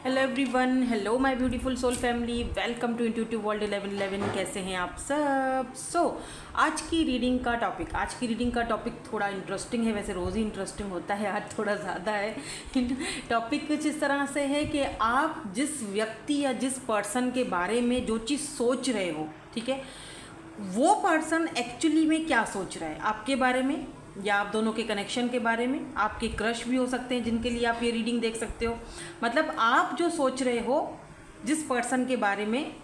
Hello everyone, hello my beautiful soul family, welcome to Intuitive World 1111। कैसे हैं आप सब? आज की रीडिंग का टॉपिक थोड़ा इंटरेस्टिंग है। वैसे रोज़ ही इंटरेस्टिंग होता है, आज थोड़ा ज़्यादा है। टॉपिक कुछ इस तरह से है कि आप जिस व्यक्ति या जिस पर्सन के बारे में जो चीज़ सोच रहे हो, ठीक है, वो पर्सन एक्चुअली में क्या सोच रहा है आपके बारे में, या आप दोनों के कनेक्शन के बारे में। आपके क्रश भी हो सकते हैं जिनके लिए आप ये रीडिंग देख सकते हो। मतलब आप जो सोच रहे हो जिस पर्सन के बारे में,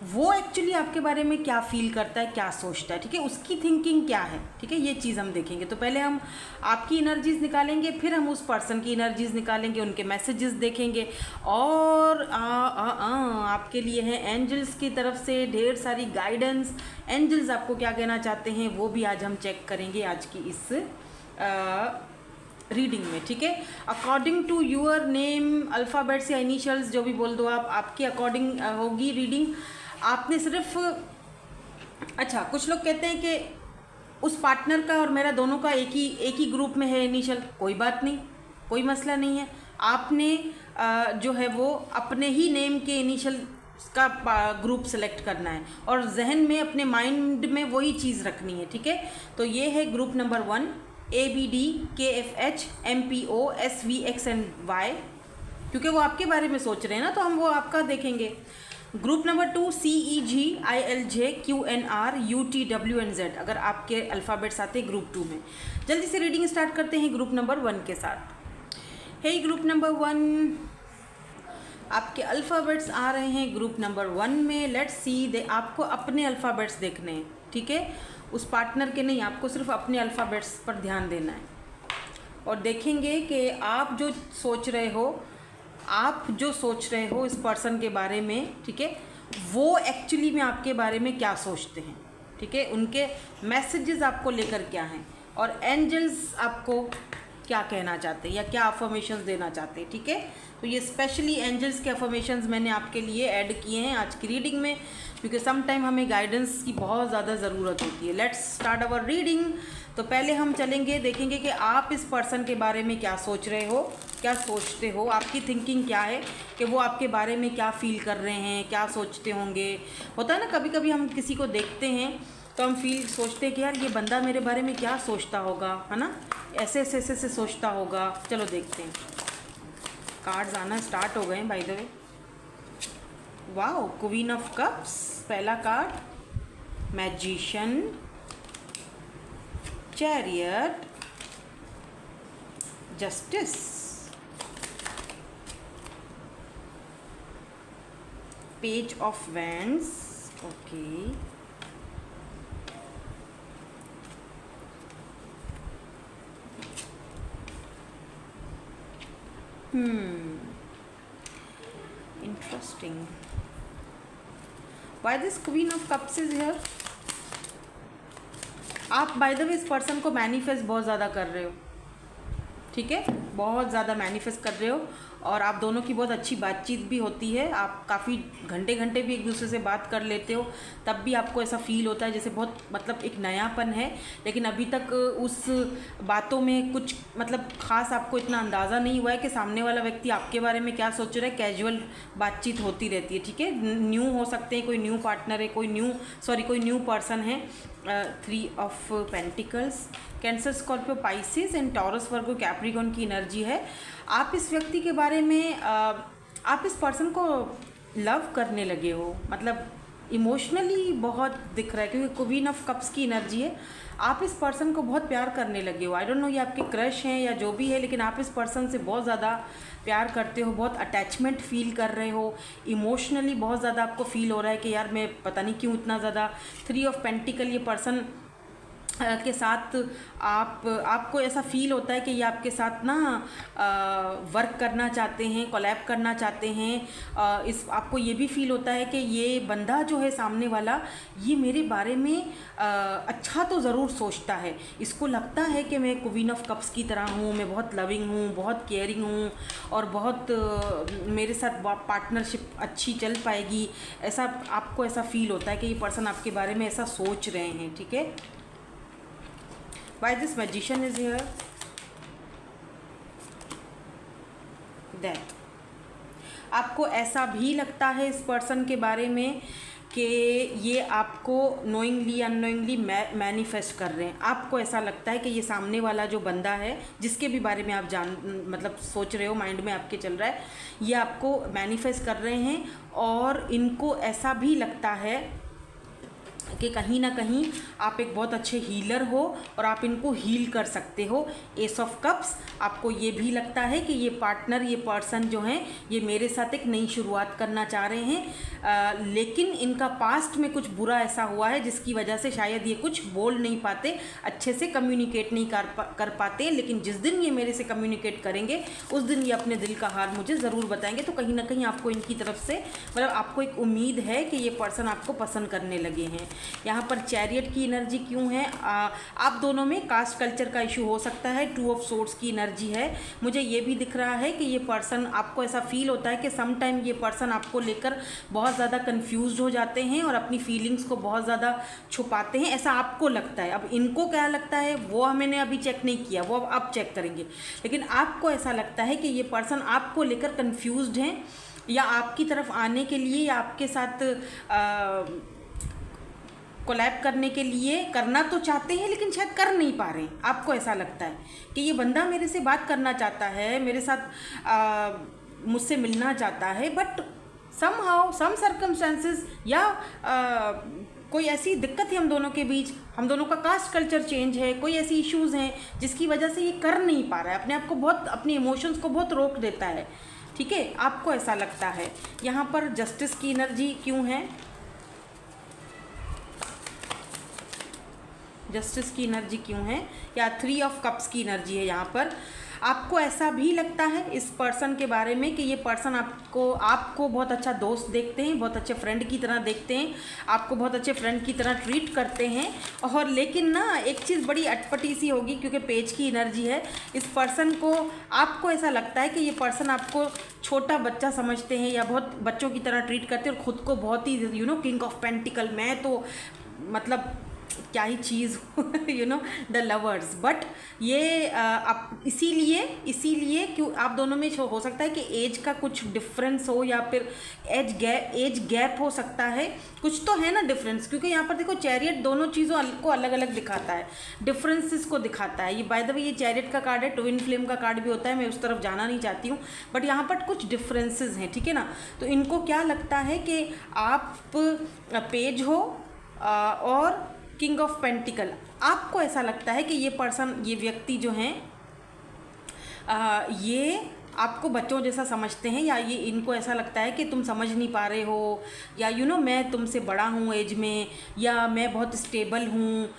वो एक्चुअली आपके बारे में क्या फील करता है, क्या सोचता है, ठीक है, उसकी थिंकिंग क्या है, ठीक है, ये चीज़ हम देखेंगे। तो पहले हम आपकी एनर्जीज निकालेंगे, फिर हम उस पर्सन की एनर्जीज निकालेंगे, उनके मैसेजेस देखेंगे, और आपके लिए हैं एंजल्स की तरफ से ढेर सारी गाइडेंस। एंजल्स आपको क्या कहना चाहते हैं वो भी आज हम चेक करेंगे आज की इस रीडिंग में, ठीक है। According to your name, alphabets या इनिशियल्स जो भी बोल दो आप, आपके अकॉर्डिंग होगी रीडिंग। आपने सिर्फ, अच्छा, कुछ लोग कहते हैं कि उस पार्टनर का और मेरा दोनों का एक ही ग्रुप में है इनिशियल। कोई बात नहीं, कोई मसला नहीं है। आपने जो है वो अपने ही नेम के इनिशियल का ग्रुप सेलेक्ट करना है और जहन में अपने माइंड में वही चीज़ रखनी है, ठीक है। तो ये है ग्रुप नंबर 1, ABDKFHMPOSVXNY, क्योंकि वो आपके बारे में सोच रहे हैं ना, तो हम वो आपका देखेंगे। ग्रुप नंबर 2, CEGILJQNRUTWNZ, अगर आपके अल्फ़ाबेट्स आते हैं ग्रुप 2 में। जल्दी से रीडिंग स्टार्ट करते हैं ग्रुप नंबर 1 के साथ। हे ग्रुप नंबर 1, आपके अल्फ़ाबेट्स आ रहे हैं ग्रुप नंबर 1 में। लेट्स सी, आपको अपने अल्फ़ाबेट्स देखने हैं, ठीक है, उस पार्टनर के नहीं, आपको सिर्फ अपने अल्फ़ाबेट्स पर ध्यान देना है और देखेंगे कि आप जो सोच रहे हो इस पर्सन के बारे में, ठीक है, वो एक्चुअली में आपके बारे में क्या सोचते हैं, ठीक है, उनके मैसेजेस आपको लेकर क्या हैं, और एंजल्स आपको क्या कहना चाहते हैं या क्या अफर्मेशंस देना चाहते हैं, ठीक है। तो ये स्पेशली एंजल्स के अफर्मेशंस मैंने आपके लिए ऐड किए हैं आज की रीडिंग में, क्योंकि सम टाइम हमें गाइडेंस की बहुत ज़्यादा ज़रूरत होती है। Let's start our reading. तो पहले हम चलेंगे, देखेंगे कि आप इस पर्सन के बारे में क्या सोच रहे हो, क्या सोचते हो, आपकी थिंकिंग क्या है, कि वो आपके बारे में क्या फील कर रहे हैं, क्या सोचते होंगे। होता है ना, कभी कभी हम किसी को देखते हैं तो हम सोचते हैं कि यार ये बंदा मेरे बारे में क्या सोचता होगा, है ना, ऐसे ऐसे ऐसे ऐसे सोचता होगा। चलो देखते हैं। कार्ड्स आना स्टार्ट हो गए हैं by the way. Wow, Queen of Cups पहला card, Magician, Chariot, Justice, Page of Wands, okay, interesting. Why this Queen of Cups is here? आप बाय द वे इस पर्सन को मैनिफेस्ट बहुत ज़्यादा कर रहे हो, ठीक है, बहुत ज़्यादा मैनिफेस्ट कर रहे हो, और आप दोनों की बहुत अच्छी बातचीत भी होती है। आप काफ़ी घंटे घंटे भी एक दूसरे से बात कर लेते हो, तब भी आपको ऐसा फील होता है जैसे बहुत मतलब एक नयापन है, लेकिन अभी तक उस बातों में कुछ मतलब ख़ास आपको इतना अंदाज़ा नहीं हुआ है कि सामने वाला व्यक्ति आपके बारे में क्या सोच रहा है। कैजुअल बातचीत होती रहती है, ठीक है। न्यू हो सकते हैं, कोई न्यू पार्टनर है, कोई न्यू पर्सन है। 3 of pentacles, cancer, Scorpio, Pisces and taurus, Virgo, Capricorn की एनर्जी है। आप इस व्यक्ति के बारे में आप इस पर्सन को लव करने लगे हो, मतलब इमोशनली बहुत दिख रहा है, क्योंकि क्वीन ऑफ कप्स की एनर्जी है। आप इस पर्सन को बहुत प्यार करने लगे हो। आई डोंट नो ये आपके क्रश हैं या जो भी है, लेकिन आप इस पर्सन से बहुत ज़्यादा प्यार करते हो, बहुत अटैचमेंट फील कर रहे हो, इमोशनली बहुत ज़्यादा आपको फील हो रहा है कि यार मैं पता नहीं क्यों इतना ज़्यादा। 3 ऑफ पेंटिकल, ये पर्सन के साथ आपको ऐसा फील होता है कि ये आपके साथ ना वर्क करना चाहते हैं, कोलैब करना चाहते हैं। आपको ये भी फील होता है कि ये बंदा जो है सामने वाला, ये मेरे बारे में अच्छा तो ज़रूर सोचता है। इसको लगता है कि मैं क्वीन ऑफ कप्स की तरह हूँ, मैं बहुत लविंग हूँ, बहुत केयरिंग हूँ, और बहुत मेरे साथ पार्टनरशिप अच्छी चल पाएगी। ऐसा आपको ऐसा फील होता है कि ये पर्सन आपके बारे में ऐसा सोच रहे हैं, ठीक है। Why this magician is here? That आपको ऐसा भी लगता है इस पर्सन के बारे में कि ये आपको नोइंगली अननोइंगली मैनिफेस्ट कर रहे हैं। आपको ऐसा लगता है कि ये सामने वाला जो बंदा है जिसके भी बारे में आप मतलब सोच रहे हो, माइंड में आपके चल रहा है, ये आपको मैनिफेस्ट कर रहे हैं। और इनको ऐसा भी लगता है कि कहीं ना कहीं आप एक बहुत अच्छे हीलर हो और आप इनको हील कर सकते हो। एस ऑफ कप्स, आपको ये भी लगता है कि ये पार्टनर, ये पर्सन जो हैं, ये मेरे साथ एक नई शुरुआत करना चाह रहे हैं, लेकिन इनका पास्ट में कुछ बुरा ऐसा हुआ है जिसकी वजह से शायद ये कुछ बोल नहीं पाते, अच्छे से कम्युनिकेट नहीं कर पाते। लेकिन जिस दिन ये मेरे से कम्युनिकेट करेंगे उस दिन ये अपने दिल का हाल मुझे ज़रूर बताएंगे। तो कहीं ना कहीं आपको इनकी तरफ से मतलब आपको एक उम्मीद है कि ये पर्सन आपको पसंद करने लगे हैं। यहाँ पर चैरियट की एनर्जी क्यों है? आप दोनों में कास्ट कल्चर का इशू हो सकता है। टू ऑफ सोर्ड्स की एनर्जी है। मुझे ये भी दिख रहा है कि ये पर्सन, आपको ऐसा फील होता है कि सम टाइम ये पर्सन आपको लेकर बहुत ज़्यादा कंफ्यूज हो जाते हैं और अपनी फीलिंग्स को बहुत ज़्यादा छुपाते हैं, ऐसा आपको लगता है। अब इनको क्या लगता है वो मैंने अभी चेक नहीं किया, वो अब चेक करेंगे। लेकिन आपको ऐसा लगता है कि ये पर्सन आपको लेकर कंफ्यूज्ड हैं या आपकी तरफ आने के लिए या आपके साथ कोलैब करने के लिए करना तो चाहते हैं लेकिन शायद कर नहीं पा रहे हैं। आपको ऐसा लगता है कि ये बंदा मेरे से बात करना चाहता है, मेरे साथ मुझसे मिलना चाहता है, बट समहाउ सम सर्कमस्टेंसेस या कोई ऐसी दिक्कत है हम दोनों के बीच, हम दोनों का कास्ट कल्चर चेंज है, कोई ऐसी इश्यूज़ हैं जिसकी वजह से ये कर नहीं पा रहा है, अपने आप को बहुत, अपने इमोशंस को बहुत रोक देता है। ठीक है, आपको ऐसा लगता है। यहाँ पर जस्टिस की एनर्जी क्यों है? जस्टिस की एनर्जी क्यों है? या 3 ऑफ कप्स की एनर्जी है यहाँ पर। आपको ऐसा भी लगता है इस पर्सन के बारे में कि ये पर्सन आपको बहुत अच्छा दोस्त देखते हैं, बहुत अच्छे फ्रेंड की तरह देखते हैं, आपको बहुत अच्छे फ्रेंड की तरह ट्रीट करते हैं। और लेकिन ना एक चीज़ बड़ी अटपटी सी होगी क्योंकि पेज की एनर्जी है। इस पर्सन को, आपको ऐसा लगता है कि ये पर्सन आपको छोटा बच्चा समझते हैं या बहुत बच्चों की तरह ट्रीट करते हैं और ख़ुद को बहुत ही किंग ऑफ पेंटिकल, मैं तो मतलब क्या ही चीज़ द लवर्स। बट ये आप इसीलिए क्यों आप दोनों में हो सकता है कि एज का कुछ डिफरेंस हो या फिर एज गैप हो सकता है, कुछ तो है ना डिफरेंस। क्योंकि यहाँ पर देखो चैरियट दोनों चीज़ों को अलग अलग दिखाता है, डिफरेंसेस को दिखाता है। ये बाय द वे ये चैरियट का कार्ड है, ट्विन फ्लेम का कार्ड भी होता है, मैं उस तरफ जाना नहीं चाहती हूँ, बट यहाँ पर कुछ डिफरेंसेस हैं। ठीक है ना? तो इनको क्या लगता है कि आप पेज हो और किंग ऑफ पेंटिकल, आपको ऐसा लगता है कि ये पर्सन, ये व्यक्ति जो हैं ये आपको बच्चों जैसा समझते हैं, या ये इनको ऐसा लगता है कि तुम समझ नहीं पा रहे हो, या मैं तुमसे बड़ा हूँ एज में, या मैं बहुत स्टेबल हूँ,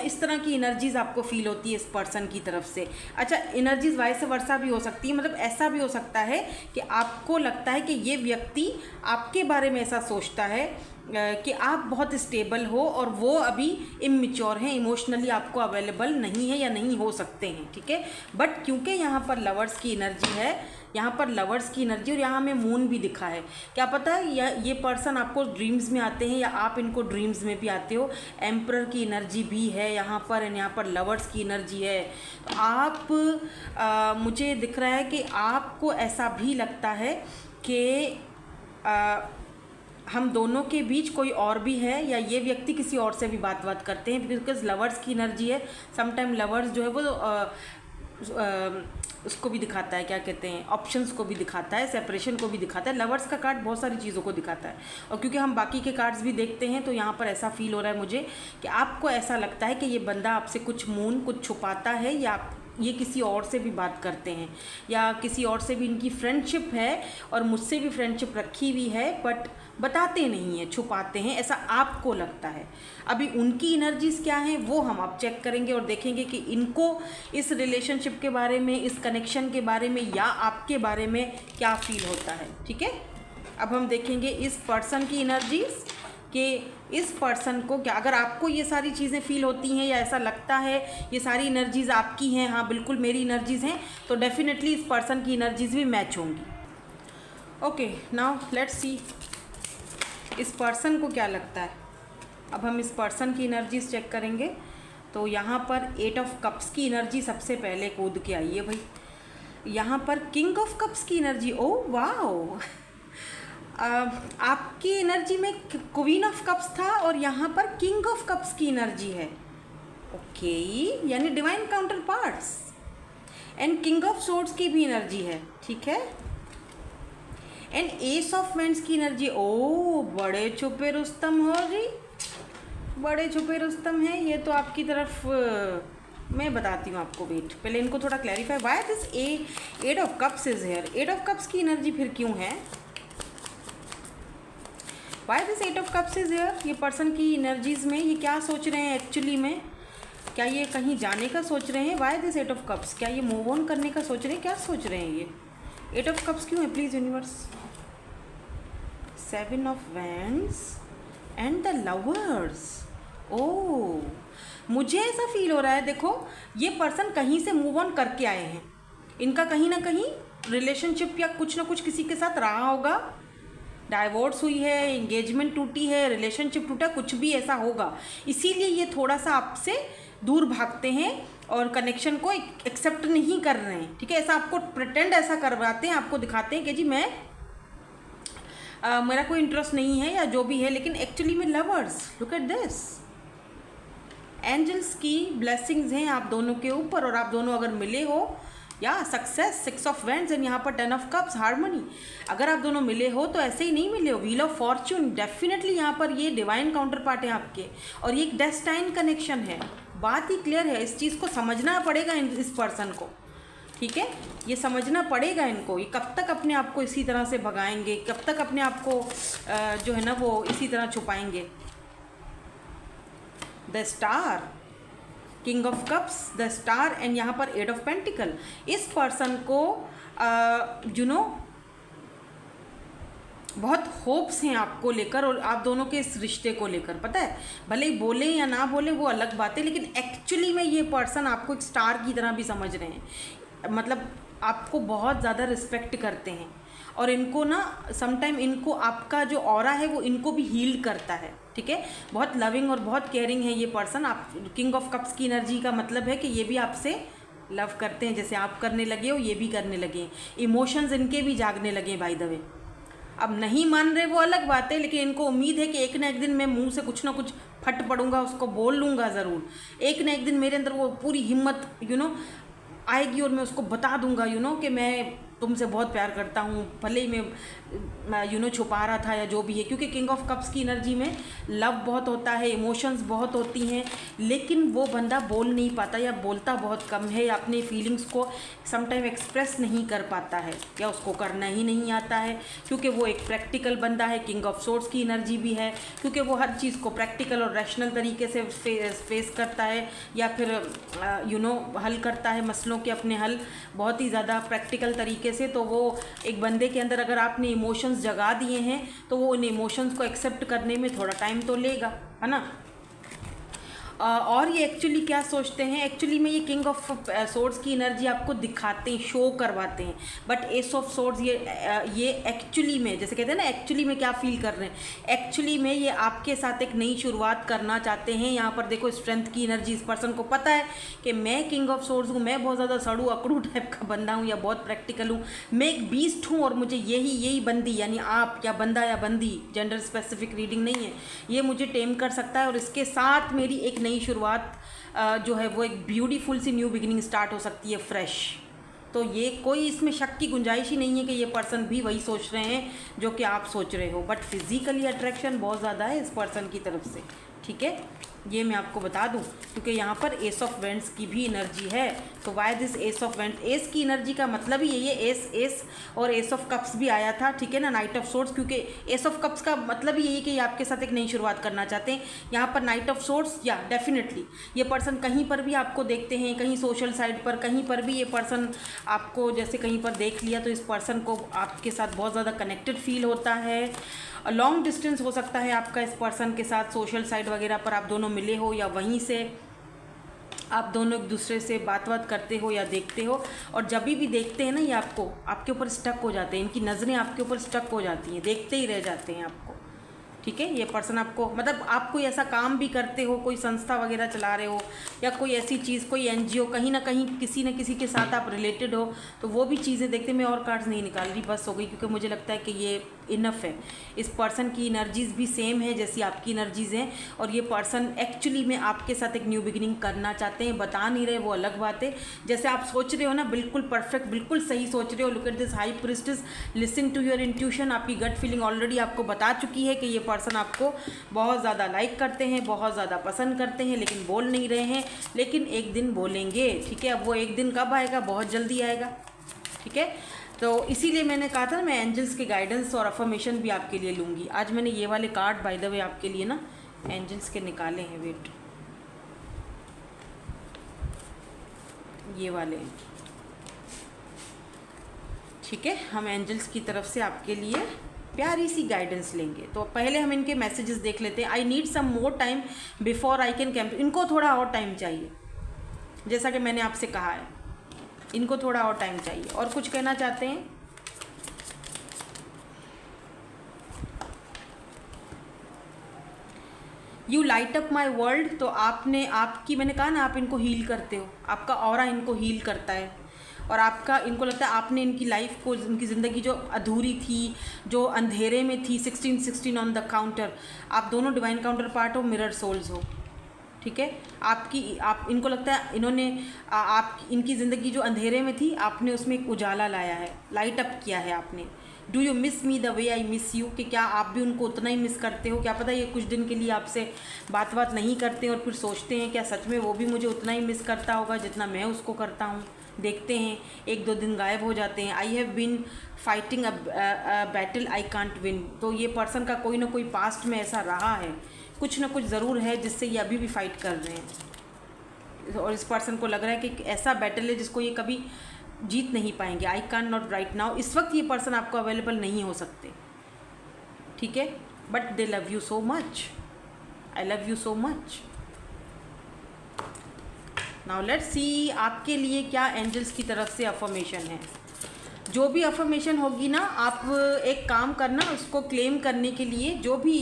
इस तरह की एनर्जीज़ आपको फील होती है इस पर्सन की तरफ से। अच्छा, एनर्जीज़ वाइस वर्सा भी हो सकती है, मतलब ऐसा भी हो सकता है कि आपको लगता है कि ये व्यक्ति आपके बारे में ऐसा सोचता है कि आप बहुत स्टेबल हो और वो अभी इमेच्योर हैं, इमोशनली आपको अवेलेबल नहीं है या नहीं हो सकते हैं। ठीक है, बट क्योंकि यहाँ पर लवर्स की एनर्जी है, यहाँ पर लवर्स की एनर्जी, और यहाँ हमें मून भी दिखा है, क्या पता है ये पर्सन आपको ड्रीम्स में आते हैं या आप इनको ड्रीम्स में भी आते हो। एम्परर की एनर्जी भी है यहाँ पर, एंड यहाँ पर लवर्स की एनर्जी है। तो आप मुझे दिख रहा है कि आपको ऐसा भी लगता है कि हम दोनों के बीच कोई और भी है, या ये व्यक्ति किसी और से भी बात करते हैं, बिकॉज लवर्स की एनर्जी है। समटाइम लवर्स जो है वो उसको भी दिखाता है, क्या कहते हैं, ऑप्शंस को भी दिखाता है, सेपरेशन को भी दिखाता है। लवर्स का कार्ड बहुत सारी चीज़ों को दिखाता है, और क्योंकि हम बाकी के कार्ड्स भी देखते हैं तो यहाँ पर ऐसा फील हो रहा है मुझे कि आपको ऐसा लगता है कि ये बंदा आपसे कुछ कुछ छुपाता है, या ये किसी और से भी बात करते हैं, या किसी और से भी इनकी फ्रेंडशिप है, और मुझसे भी फ्रेंडशिप रखी हुई है, बट बताते नहीं हैं, छुपाते हैं, ऐसा आपको लगता है। अभी उनकी एनर्जीज़ क्या हैं वो हम अब चेक करेंगे और देखेंगे कि इनको इस रिलेशनशिप के बारे में, इस कनेक्शन के बारे में या आपके बारे में क्या फील होता है। ठीक है, अब हम देखेंगे इस पर्सन की एनर्जीज़ कि इस पर्सन को क्या, अगर आपको ये सारी चीज़ें फील होती हैं या ऐसा लगता है ये सारी एनर्जीज़ आपकी हैं, हाँ बिल्कुल मेरी एनर्जीज़ हैं, तो डेफिनेटली इस पर्सन की एनर्जीज़ भी मैच होंगी। ओके, नाउ लेट्स सी इस पर्सन को क्या लगता है। अब हम इस पर्सन की एनर्जीज चेक करेंगे। तो यहाँ पर 8 ऑफ कप्स की एनर्जी सबसे पहले कूद के आई है भाई। यहाँ पर किंग ऑफ कप्स की एनर्जी, ओ वाओ, आपकी एनर्जी में क्वीन ऑफ कप्स था और यहाँ पर किंग ऑफ कप्स की एनर्जी है। ओके, यानी divine counter parts. And king of swords की भी एनर्जी है, ठीक है। एंड एस ऑफ वेंड्स की एनर्जी, ओ बड़े छुपे रुस्तम हो जी, बड़े छुपे रुस्तम है ये तो आपकी तरफ। मैं बताती हूँ आपको, वेट, पहले इनको थोड़ा clarify. Why this eight of cups is here? Eight of cups की एनर्जी फिर क्यों है? Why this eight of cups is here? ये पर्सन की एनर्जीज में ये क्या सोच रहे हैं एक्चुअली में? क्या ये कहीं जाने का सोच रहे हैं? Why this eight of cups? क्या ये मूव ऑन करने का सोच रहे हैं? क्या सोच रहे हैं ये? एट ऑफ कप्स क्यों है please universe? Seven of Wands and the Lovers. Oh, मुझे ऐसा फील हो रहा है, देखो ये पर्सन कहीं से मूव ऑन करके आए हैं। इनका कहीं ना कहीं रिलेशनशिप या कुछ ना कुछ किसी के साथ रहा होगा, डाइवोर्स हुई है, एंगेजमेंट टूटी है, रिलेशनशिप टूटा, कुछ भी ऐसा होगा। इसीलिए ये थोड़ा सा आपसे दूर भागते हैं और कनेक्शन को एक्सेप्ट नहीं कर रहे हैं, ठीक है। ऐसा आपको प्रिटेंड ऐसा करवाते हैं, आपको दिखाते हैं कि जी मैं मेरा कोई इंटरेस्ट नहीं है या जो भी है, लेकिन एक्चुअली में lovers. Look at this, angels की ब्लेसिंग्स हैं आप दोनों के ऊपर, और आप दोनों अगर मिले हो या success, six of vends and यहाँ पर टेन ऑफ कप्स, हार्मनी। अगर आप दोनों मिले हो तो ऐसे ही नहीं मिले हो। व्हील ऑफ फॉर्च्यून, डेफिनेटली यहाँ पर ये डिवाइन काउंटर पार्ट है आपके, और ये एक डेस्टाइन कनेक्शन है। बात ही क्लियर है, इस चीज़ को समझना पड़ेगा इस पर्सन को, ठीक है। ये समझना पड़ेगा इनको, ये कब तक अपने आप को इसी तरह से भगाएंगे, कब तक अपने आप को जो है ना वो इसी तरह छुपाएंगे। The Star, King of Cups, the Star and यहाँ पर एट ऑफ पेंटिकल। इस पर्सन को यू नो बहुत होप्स हैं आपको लेकर और आप दोनों के इस रिश्ते को लेकर। पता है, भले ही बोले या ना बोले वो अलग बात है, लेकिन एक्चुअली में ये पर्सन आपको एक स्टार की तरह भी समझ रहे हैं। मतलब आपको बहुत ज़्यादा रिस्पेक्ट करते हैं, और इनको ना समटाइम इनको आपका जो ऑरा है वो इनको भी हील करता है, ठीक है। बहुत लविंग और बहुत केयरिंग है ये पर्सन। आप किंग ऑफ कप्स की एनर्जी का मतलब है कि ये भी आपसे लव करते हैं, जैसे आप करने लगे हो ये भी करने लगे हैं। इमोशंस इनके भी जागने लगे बाय द वे। अब नहीं मान रहे वो अलग बात है, लेकिन इनको उम्मीद है कि एक ना एक दिन मैं मुंह से कुछ ना कुछ फट पड़ूंगा, उसको बोल लूँगा ज़रूर। एक ना एक दिन मेरे अंदर वो पूरी हिम्मत आएगी और मैं उसको बता दूंगा कि मैं तुमसे बहुत प्यार करता हूँ, भले ही मैं छुपा रहा था या जो भी है। क्योंकि किंग ऑफ कप्स की एनर्जी में लव बहुत होता है, इमोशंस बहुत होती हैं, लेकिन वो बंदा बोल नहीं पाता या बोलता बहुत कम है, या अपने फीलिंग्स को समटाइम एक्सप्रेस नहीं कर पाता है, या उसको करना ही नहीं आता है, क्योंकि वो एक प्रैक्टिकल बंदा है। किंग ऑफ सोर्ड्स की एनर्जी भी है, क्योंकि वो हर चीज़ को प्रैक्टिकल और रैशनल तरीके से फेस करता है, या फिर हल करता है मसलों के अपने हल बहुत ही ज़्यादा प्रैक्टिकल तरीके से। तो वो एक बंदे के अंदर अगर आपने इमोशंस जगा दिए हैं तो वो उन इमोशंस को एक्सेप्ट करने में थोड़ा टाइम तो लेगा, है ना। और ये एक्चुअली क्या सोचते हैं, एक्चुअली में ये किंग ऑफ सोर्ड्स की एनर्जी आपको दिखाते हैं, शो करवाते हैं। बट एस ऑफ सोर्ड्स ये एक्चुअली में, जैसे कहते हैं ना, एक्चुअली में क्या फील कर रहे हैं, एक्चुअली में ये आपके साथ एक नई शुरुआत करना चाहते हैं। यहाँ पर देखो स्ट्रेंथ की एनर्जी, इस पर्सन को पता है कि मैं किंग ऑफ सोर्ड्स हूँ, मैं बहुत ज़्यादा सड़ू अकड़ू टाइप का बंदा हूँ या बहुत प्रैक्टिकल हूँ, मैं एक बीस्ट हूँ, और मुझे यही बंदी, यानी आप या बंदा या बंदी, जेंडर स्पेसिफिक रीडिंग नहीं है, ये मुझे टेम कर सकता है, और इसके साथ मेरी एक नई शुरुआत जो है वो एक ब्यूटीफुल सी न्यू बिगिनिंग स्टार्ट हो सकती है, फ्रेश। तो ये कोई इसमें शक की गुंजाइश ही नहीं है कि ये पर्सन भी वही सोच रहे हैं जो कि आप सोच रहे हो। बट फिजिकली अट्रैक्शन बहुत ज़्यादा है इस पर्सन की तरफ से, ठीक है, ये मैं आपको बता दूं, क्योंकि यहाँ पर एस ऑफ वेंड्स की भी एनर्जी है। तो why this S of vends, S की एनर्जी का मतलब ही यही है, एस और एस ऑफ कप्स भी आया था, ठीक है ना, नाइट ऑफ सोर्ड्स, क्योंकि एस ऑफ कप्स का मतलब ही यही कि ये आपके साथ एक नई शुरुआत करना चाहते हैं। यहाँ पर नाइट ऑफ सोर्ड्स, या डेफिनेटली ये पर्सन कहीं पर भी आपको देखते हैं, कहीं सोशल साइट पर, कहीं पर भी ये पर्सन आपको जैसे कहीं पर देख लिया तो इस पर्सन को आपके साथ बहुत ज़्यादा कनेक्टेड फील होता है। लॉन्ग डिस्टेंस हो सकता है आपका इस पर्सन के साथ, सोशल साइट वगैरह पर आप दोनों मिले हो, या वहीं से आप दोनों एक दूसरे से बात करते हो या देखते हो, और जब भी देखते हैं ना ये आपके ऊपर स्टक हो जाते हैं, इनकी नज़रें आपके ऊपर स्टक हो जाती हैं, देखते ही रह जाते हैं आपको, ठीक है। ये पर्सन आपको, मतलब आप कोई ऐसा काम भी करते हो, कोई संस्था वगैरह चला रहे हो, या कोई ऐसी चीज़, कोई एनजीओ, कहीं ना कहीं किसी न किसी के साथ आप रिलेटेड हो, तो वो भी चीज़ें देखते। मैं और कार्ड्स नहीं निकाल रही, बस हो गई, क्योंकि मुझे लगता है कि ये इनफ है। इस पर्सन की एनर्जीज़ भी सेम है जैसी आपकी एनर्जीज़ हैं, और ये पर्सन एक्चुअली में आपके साथ एक न्यू बिगिनिंग करना चाहते हैं, बता नहीं रहे, वो अलग बात है। जैसे आप सोच रहे हो ना, बिल्कुल परफेक्ट, बिल्कुल सही सोच रहे हो। Look at this high priestess, listen to your intuition. आपकी गट फीलिंग ऑलरेडी आपको बता चुकी है कि ये पर्सन आपको बहुत ज़्यादा लाइक करते हैं, बहुत ज़्यादा पसंद करते हैं, लेकिन बोल नहीं रहे हैं, लेकिन एक दिन बोलेंगे। ठीक है, अब वो एक दिन कब आएगा? बहुत जल्दी आएगा। ठीक है, तो इसीलिए मैंने कहा था मैं एंजल्स के गाइडेंस और अफर्मेशन भी आपके लिए लूँगी। आज मैंने ये वाले कार्ड बाय द वे आपके लिए ना एंजल्स के निकाले हैं। वेट, ये वाले, ठीक है। हम एंजल्स की तरफ से आपके लिए प्यारी सी गाइडेंस लेंगे। तो पहले हम इनके मैसेजेस देख लेते हैं। I need some more time before I can camp. इनको थोड़ा और टाइम चाहिए, जैसा कि मैंने आपसे कहा है, इनको थोड़ा और टाइम चाहिए। और कुछ कहना चाहते हैं? You light up my world. तो आपने, आपकी, मैंने कहा ना, आप इनको हील करते हो, आपका ऑरा इनको हील करता है, और आपका, इनको लगता है आपने इनकी लाइफ को, इनकी ज़िंदगी जो अधूरी थी, जो अंधेरे में थी, 16 ऑन द काउंटर, आप दोनों डिवाइन काउंटर पार्ट हो, मिरर सोल्स हो। ठीक है, आपकी, आप, इनको लगता है इन्होंने आप, इनकी ज़िंदगी जो अंधेरे में थी, आपने उसमें एक उजाला लाया है, लाइट अप किया है आपने। Do you miss me the way I miss you, कि क्या आप भी उनको उतना ही मिस करते हो? क्या पता ये कुछ दिन के लिए आपसे बात नहीं करते हैं, और फिर सोचते हैं क्या सच में वो भी मुझे उतना ही मिस करता होगा जितना मैं उसको करता हूँ। देखते हैं, 1-2 दिन गायब हो जाते हैं। I have been fighting a battle I can't win. तो ये पर्सन का कोई ना कोई पास्ट में ऐसा रहा है, कुछ ना कुछ ज़रूर है जिससे ये अभी भी फाइट कर रहे हैं, और इस पर्सन को लग रहा है कि ऐसा बैटल है जिसको ये कभी जीत नहीं पाएंगे। I can not right now. इस वक्त ये पर्सन आपको अवेलेबल नहीं हो सकते, ठीक है, but they love you so much. I love you so much. Now let's see आपके लिए क्या एंजल्स की तरफ से अफर्मेशन है। जो भी अफर्मेशन होगी ना, आप एक काम करना, उसको क्लेम करने के लिए जो भी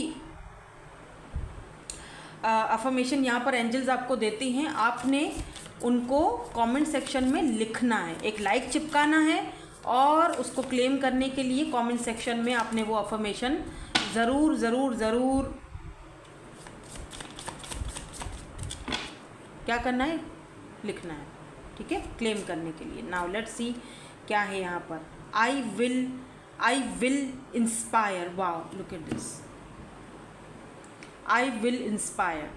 अफर्मेशन यहाँ पर एंजल्स आपको देते हैं, आपने उनको कमेंट सेक्शन में लिखना है, एक लाइक चिपकाना है, और उसको क्लेम करने के लिए कमेंट सेक्शन में आपने वो अफर्मेशन ज़रूर ज़रूर ज़रूर क्या करना है? लिखना है। ठीक है, क्लेम करने के लिए। नाउ लेट्स सी क्या है यहाँ पर। I will inspire. Wow, look at this, I will inspire.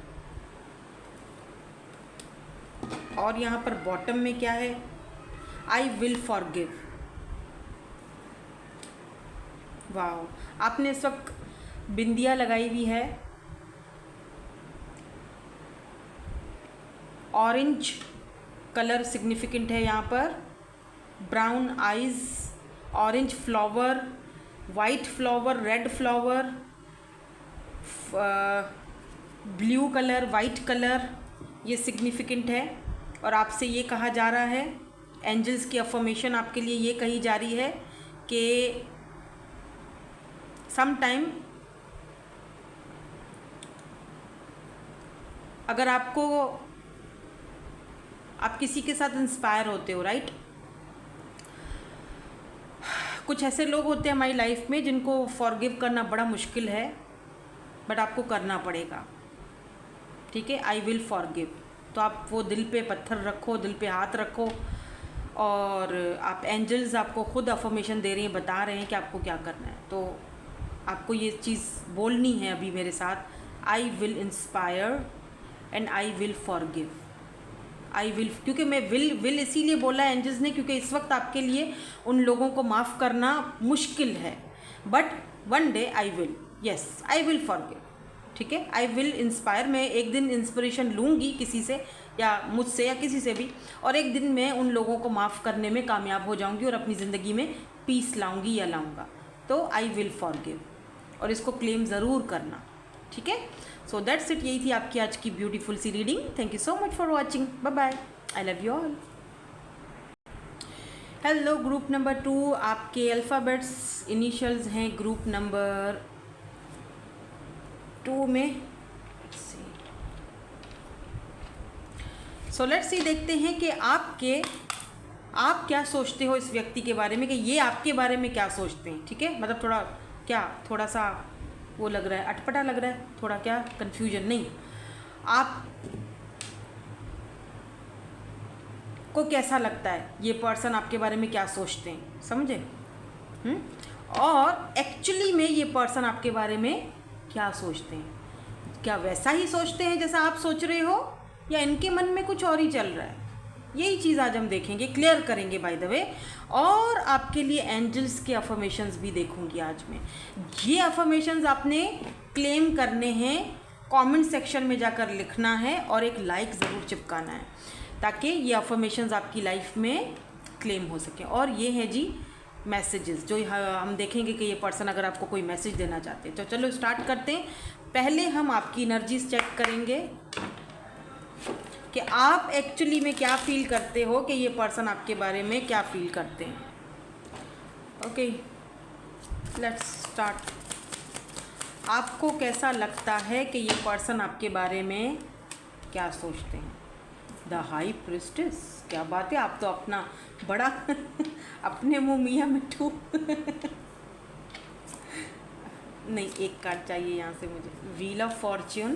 और यहाँ पर बॉटम में क्या है? I will forgive. वाओ, आपने इस वक्त बिंदिया लगाई हुई है, ऑरेंज कलर सिग्निफिकेंट है यहाँ पर, brown eyes, orange flower, white flower, red flower, blue colour, white colour, ये सिग्निफिकेंट है। और आपसे ये कहा जा रहा है, एंजल्स की अफर्मेशन आपके लिए ये कही जा रही है कि सम टाइम अगर आपको, आप किसी के साथ इंस्पायर होते हो, राइट, कुछ ऐसे लोग होते हैं हमारी लाइफ में जिनको फॉरगिव करना बड़ा मुश्किल है, बट आपको करना पड़ेगा। ठीक है, आई विल फॉरगिव। तो आप वो दिल पे पत्थर रखो, दिल पे हाथ रखो, और आप, एंजल्स आपको खुद अफर्मेशन दे रही हैं, बता रहे हैं कि आपको क्या करना है। तो आपको ये चीज़ बोलनी है अभी मेरे साथ, I will inspire and I will forgive. I will, क्योंकि मैं विल इसीलिए बोला है एंजल्स ने, क्योंकि इस वक्त आपके लिए उन लोगों को माफ़ करना मुश्किल है, but one day I will, yes I will forgive. ठीक है, आई विल इंस्पायर। मैं एक दिन इंस्पिरेशन लूँगी किसी से, या मुझसे, या किसी से भी, और एक दिन मैं उन लोगों को माफ़ करने में कामयाब हो जाऊँगी और अपनी ज़िंदगी में पीस लाऊँगी या लाऊँगा। तो आई विल फॉरगिव, और इसको क्लेम ज़रूर करना। ठीक है, सो दैट्स इट। यही थी आपकी आज की ब्यूटीफुल सी reading. Thank you so much for watching. Bye bye, I love you all. Hello group number 2, आपके अल्फ़ाबेट्स इनिशियल्स हैं ग्रुप नंबर 2 में सो लेट्स सी, देखते हैं कि आप क्या सोचते हो इस व्यक्ति के बारे में, कि ये आपके बारे में क्या सोचते हैं। ठीक है, मतलब थोड़ा सा वो लग रहा है, अटपटा लग रहा है, थोड़ा क्या कंफ्यूजन नहीं। आप को कैसा लगता है ये पर्सन आपके बारे में क्या सोचते हैं, समझे? और एक्चुअली में ये पर्सन आपके बारे में क्या सोचते हैं, क्या वैसा ही सोचते हैं जैसा आप सोच रहे हो, या इनके मन में कुछ और ही चल रहा है? यही चीज़ आज हम देखेंगे, क्लियर करेंगे बाय द वे। और आपके लिए एंजल्स के अफर्मेशंस भी देखूंगी आज मैं। ये अफर्मेशंस आपने क्लेम करने हैं, कमेंट सेक्शन में जाकर लिखना है और एक लाइक ज़रूर चिपकाना है, ताकि ये अफर्मेशंस आपकी लाइफ में क्लेम हो सके। और ये है जी मैसेजेस, जो हम देखेंगे कि ये पर्सन अगर आपको कोई मैसेज देना चाहते हैं। तो चलो स्टार्ट करते हैं। पहले हम आपकी एनर्जीज चेक करेंगे कि आप एक्चुअली में क्या फील करते हो, कि ये पर्सन आपके बारे में क्या फील करते हैं। Okay, let's start. आपको कैसा लगता है कि ये पर्सन आपके बारे में क्या सोचते हैं? द हाई प्रिस्टेस, क्या बात है, आप तो अपना बड़ा अपने मुँह मियाँ मिट्ठू नहीं, एक कार्ड चाहिए यहाँ से मुझे। व्हील ऑफ फॉर्च्यून,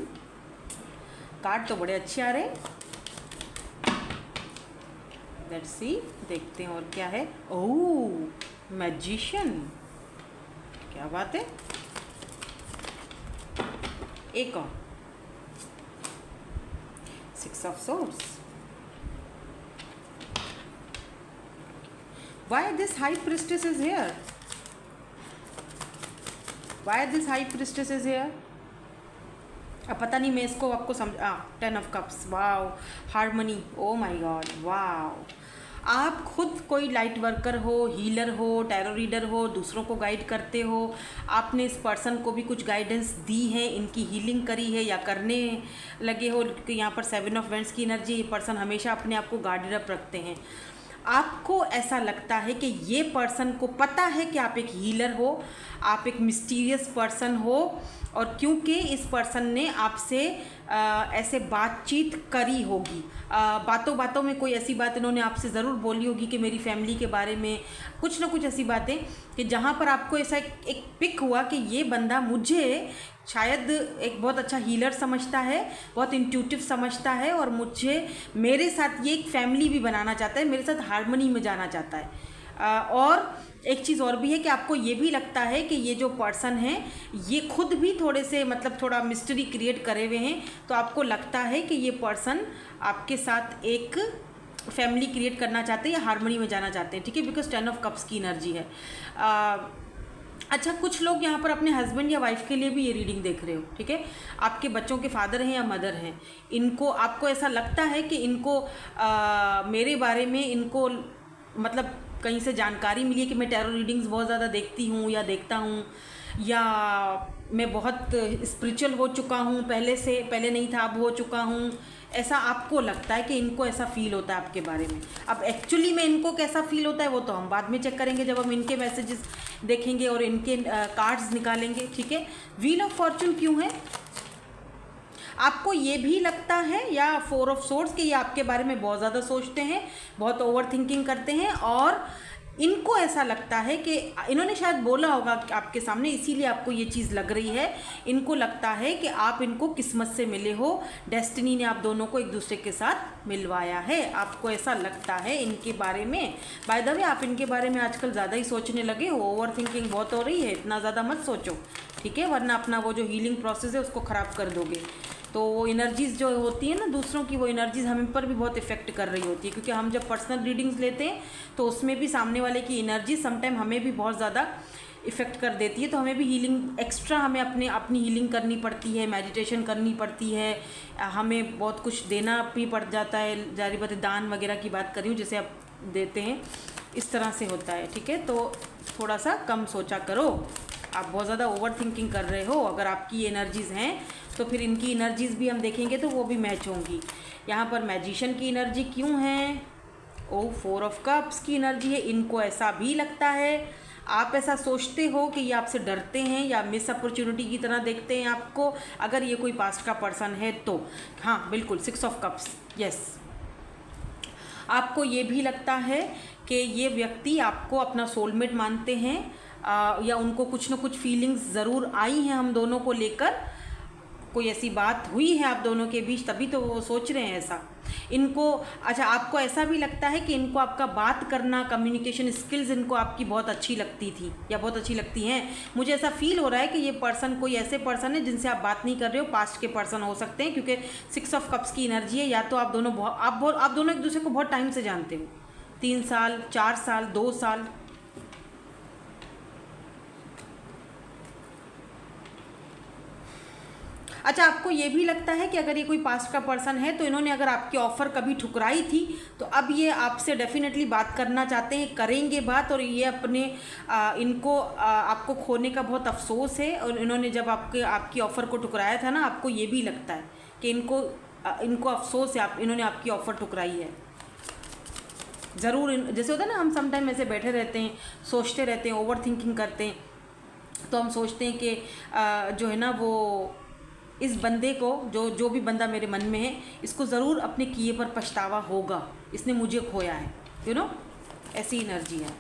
कार्ड तो बड़े अच्छे आ रहे। लेट्स सी, देखते हैं और क्या है। ओह, मैजिशियन, क्या बात है। एक और, 6 of swords. Why this high priestess is here? Why this high priestess is here? अब पता नहीं, मैं इसको आपको 10 of cups, wow, harmony, oh my God, wow. आप खुद कोई लाइट वर्कर हो, हीलर हो, टैरो रीडर हो, दूसरों को गाइड करते हो। आपने इस पर्सन को भी कुछ गाइडेंस दी है, इनकी हीलिंग करी है या करने लगे हो। कि यहाँ पर 7 ऑफ वेंट्स की एनर्जी, ये पर्सन हमेशा अपने आप को गार्डेड अप रखते हैं। आपको ऐसा लगता है कि ये पर्सन को पता है कि आप एक हीलर हो, आप एक मिस्टीरियस पर्सन हो, और क्योंकि इस पर्सन ने आपसे ऐसे बातचीत करी होगी, बातों बातों में कोई ऐसी बात इन्होंने आपसे ज़रूर बोली होगी कि मेरी फैमिली के बारे में कुछ ना कुछ ऐसी बातें, कि जहाँ पर आपको ऐसा एक पिक हुआ कि ये बंदा मुझे शायद एक बहुत अच्छा हीलर समझता है, बहुत इंट्यूटिव समझता है, और मेरे साथ ये एक फैमिली भी बनाना चाहता है, मेरे साथ हार्मनी में जाना चाहता है। और एक चीज़ और भी है कि आपको ये भी लगता है कि ये जो पर्सन है ये खुद भी थोड़े से, मतलब थोड़ा मिस्ट्री क्रिएट करे हुए हैं। तो आपको लगता है कि ये पर्सन आपके साथ एक फैमिली क्रिएट करना चाहते हैं या हार्मनी में जाना चाहते हैं। ठीक है, बिकॉज 10 ऑफ कप्स की एनर्जी है। अच्छा, कुछ लोग यहाँ पर अपने हस्बैंड या वाइफ के लिए भी ये रीडिंग देख रहे हो। ठीक है, आपके बच्चों के फादर हैं या मदर हैं, इनको आपको ऐसा लगता है कि इनको मेरे बारे में इनको मतलब कहीं से जानकारी मिली है कि मैं टैरो रीडिंग्स बहुत ज़्यादा देखती हूँ या देखता हूँ, या मैं बहुत स्पिरिचुअल हो चुका हूँ, पहले नहीं था, अब हो चुका हूँ। ऐसा आपको लगता है कि इनको ऐसा फील होता है आपके बारे में। अब एक्चुअली में इनको कैसा फील होता है वो तो हम बाद में चेक करेंगे, जब हम इनके मैसेजेस देखेंगे और इनके कार्ड्स निकालेंगे। ठीक है, व्हील ऑफ फॉर्च्यून क्यों है? आपको ये भी लगता है, या 4 ऑफ सोर्ड्स, कि ये आपके बारे में बहुत ज़्यादा सोचते हैं, बहुत ओवर थिंकिंग करते हैं, और इनको ऐसा लगता है कि इन्होंने शायद बोला होगा आपके सामने, इसीलिए आपको ये चीज़ लग रही है। इनको लगता है कि आप इनको किस्मत से मिले हो, डेस्टिनी ने आप दोनों को एक दूसरे के साथ मिलवाया है। आपको ऐसा लगता है इनके बारे में। बाय द वे, आप इनके बारे में आजकल ज़्यादा ही सोचने लगे हो, ओवर थिंकिंग बहुत हो रही है, इतना ज़्यादा मत सोचो। ठीक है, वरना अपना वो जो हीलिंग प्रोसेस है उसको ख़राब कर दोगे। तो वो एनर्जीज़ जो होती है ना दूसरों की, वो एनर्जीज़ हम पर भी बहुत इफ़ेक्ट कर रही होती है, क्योंकि हम जब पर्सनल रीडिंग्स लेते हैं तो उसमें भी सामने वाले की एनर्जी समटाइम हमें भी बहुत ज़्यादा इफ़ेक्ट कर देती है। तो हमें भी हीलिंग एक्स्ट्रा, हमें अपनी हीलिंग करनी पड़ती है, मेडिटेशन करनी पड़ती है, हमें बहुत कुछ देना भी पड़ जाता है। जारी बात है, दान वगैरह की बात कर रही हूँ, जैसे आप देते हैं, इस तरह से होता है। ठीक है, तो थोड़ा सा कम सोचा करो। आप बहुत ज़्यादा ओवर थिंकिंग कर रहे हो। अगर आपकी एनर्जीज़ हैं तो फिर इनकी एनर्जीज़ भी हम देखेंगे तो वो भी मैच होंगी। यहाँ पर मैजिशियन की एनर्जी क्यों है? 4 ऑफ कप्स की एनर्जी है। इनको ऐसा भी लगता है आप ऐसा सोचते हो कि ये आपसे डरते हैं या मिस अपॉर्चुनिटी की तरह देखते हैं आपको, अगर ये कोई पास्ट का पर्सन है तो। हाँ बिल्कुल, 6 ऑफ कप्स, यस। आपको ये भी लगता है कि ये व्यक्ति आपको अपना सोलमेट मानते हैं, या उनको कुछ ना कुछ फीलिंग्स ज़रूर आई हैं हम दोनों को लेकर, कोई ऐसी बात हुई है आप दोनों के बीच, तभी तो वो सोच रहे हैं ऐसा। इनको अच्छा, आपको ऐसा भी लगता है कि इनको आपका बात करना, कम्युनिकेशन स्किल्स इनको आपकी बहुत अच्छी लगती थी या बहुत अच्छी लगती हैं। मुझे ऐसा फील हो रहा है कि ये पर्सन कोई ऐसे पर्सन है जिनसे आप बात नहीं कर रहे हो, पास्ट के पर्सन हो सकते हैं, क्योंकि 6 ऑफ कप्स की एनर्जी है। या तो आप दोनों आप दोनों एक दूसरे को बहुत टाइम से जानते हो, 3 साल, 4 साल, 2 साल। अच्छा, आपको ये भी लगता है कि अगर ये कोई पास्ट का पर्सन है तो इन्होंने अगर आपकी ऑफ़र कभी ठुकराई थी तो अब ये आपसे डेफिनेटली बात करना चाहते हैं, करेंगे बात। और ये अपने इनको आपको खोने का बहुत अफसोस है, और इन्होंने जब आपकी ऑफ़र को ठुकराया था ना, आपको ये भी लगता है कि इनको अफसोस है, इन्होंने आपकी ऑफ़र ठुकराई है ज़रूर। जैसे होता है ना, हम समटाइम ऐसे बैठे रहते हैं, सोचते रहते हैं, ओवर थिंकिंग करते हैं, तो हम सोचते हैं कि जो है ना वो इस बंदे को, जो भी बंदा मेरे मन में है, इसको ज़रूर अपने किए पर पछतावा होगा, इसने मुझे खोया है, यू नो, ऐसी एनर्जी है।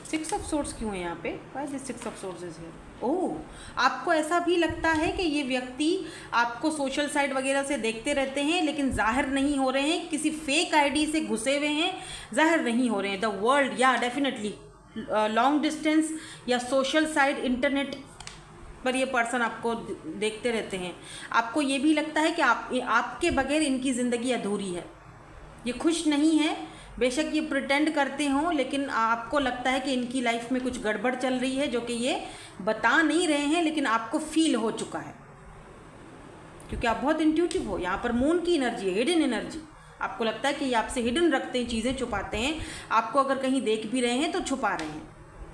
6 ऑफ सोर्ड्स क्यों है यहाँ पे? Why this 6 of swords is here? Oh, आपको ऐसा भी लगता है कि ये व्यक्ति आपको सोशल साइट वगैरह से देखते रहते हैं लेकिन जाहिर नहीं हो रहे हैं, किसी फेक आईडी से घुसे हुए हैं, जाहिर नहीं हो रहे हैं। द वर्ल्ड, या डेफिनेटली लॉन्ग डिस्टेंस या सोशल साइट, इंटरनेट पर ये पर्सन आपको देखते रहते हैं। आपको ये भी लगता है कि आपके बगैर इनकी ज़िंदगी अधूरी है, ये खुश नहीं है। बेशक ये प्रिटेंड करते हों, लेकिन आपको लगता है कि इनकी लाइफ में कुछ गड़बड़ चल रही है, जो कि ये बता नहीं रहे हैं, लेकिन आपको फील हो चुका है, क्योंकि आप बहुत इंट्यूटिव हो। यहाँ पर मून की एनर्जी है, हिडन एनर्जी। आपको लगता है कि ये आपसे हिडन रखते हैं, चीज़ें छुपाते हैं, आपको अगर कहीं देख भी रहे हैं तो छुपा रहे हैं।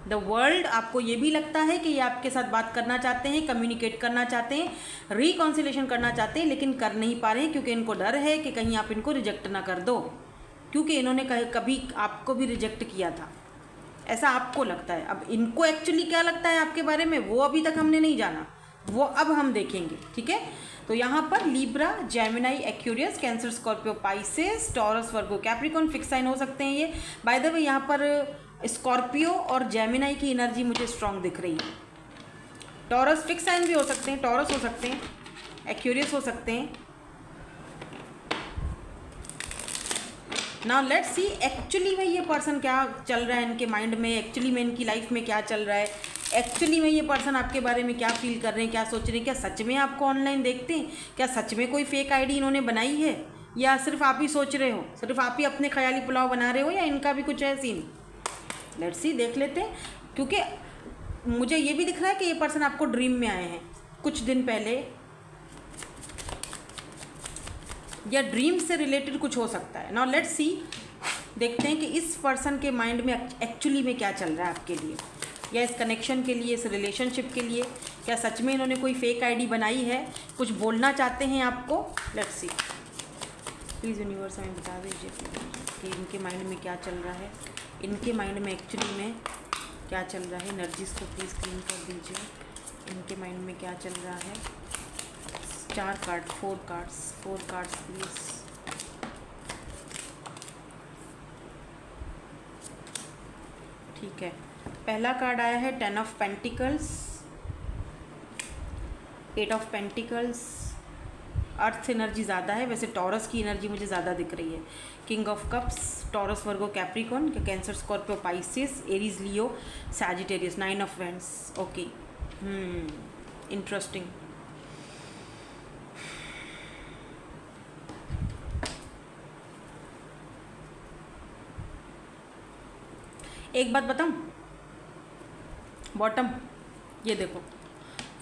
द वर्ल्ड, आपको ये भी लगता है कि ये आपके साथ बात करना चाहते हैं, कम्युनिकेट करना चाहते हैं, रिकॉन्सिलेशन करना चाहते हैं, लेकिन कर नहीं पा रहे हैं, क्योंकि इनको डर है कि कहीं आप इनको रिजेक्ट ना कर दो, क्योंकि इन्होंने कभी आपको भी रिजेक्ट किया था, ऐसा आपको लगता है। अब इनको एक्चुअली क्या लगता है आपके बारे में, वो अभी तक हमने नहीं जाना, वो अब हम देखेंगे, ठीक है। तो यहाँ पर Libra, Gemini, Aquarius, Cancer, Scorpio, Pisces, Taurus, Virgo, Capricorn fix sign हो सकते हैं ये। बाय द वे, यहाँ पर स्कॉर्पियो और जेमिनाई की एनर्जी मुझे स्ट्रॉन्ग दिख रही है। टॉरस फिक्स साइन भी हो सकते हैं, टॉरस हो सकते हैं, एक्यूरियस हो सकते हैं। नाउ लेट्स सी एक्चुअली में ये पर्सन क्या चल रहा है इनके माइंड में, एक्चुअली में इनकी लाइफ में क्या चल रहा है, एक्चुअली में ये पर्सन आपके बारे में क्या फील कर रहे हैं, क्या सोच रहे हैं। क्या सच में आपको ऑनलाइन देखते हैं? क्या सच में कोई फेक आईडी इन्होंने बनाई है, या सिर्फ आप ही सोच रहे हो, सिर्फ आप ही अपने ख्याली पुलाव बना रहे हो, या इनका भी कुछ है सीन? लेट्स सी, देख लेते हैं। क्योंकि मुझे ये भी दिख रहा है कि ये पर्सन आपको ड्रीम में आए हैं कुछ दिन पहले, या ड्रीम से रिलेटेड कुछ हो सकता है। नाउ लेट्स सी, देखते हैं कि इस पर्सन के माइंड में एक्चुअली में क्या चल रहा है आपके लिए, या इस कनेक्शन के लिए, इस रिलेशनशिप के लिए। क्या सच में इन्होंने कोई फेक आईडी बनाई है, कुछ बोलना चाहते हैं आपको? लेट्स सी, प्लीज़ यूनिवर्स हमें बता दीजिए कि इनके माइंड में क्या चल रहा है, इनके माइंड में एक्चुअली में क्या चल रहा है। एनर्जीज को प्लीज़ क्लीन कर दीजिए, इनके माइंड में क्या चल रहा है। 4 कार्ड, 4 कार्ड्स प्लीज़। ठीक है, पहला कार्ड आया है 10 of pentacles, 8 of pentacles. Earth energy ज़्यादा है, वैसे टॉरस की एनर्जी मुझे ज़्यादा दिख रही है। King of cups, taurus, Virgo, Capricorn, cancer, Scorpio, Pisces, Aries, Leo, Sagittarius. 9 of vents, okay, interesting. एक बात बताऊं, बॉटम ये देखो,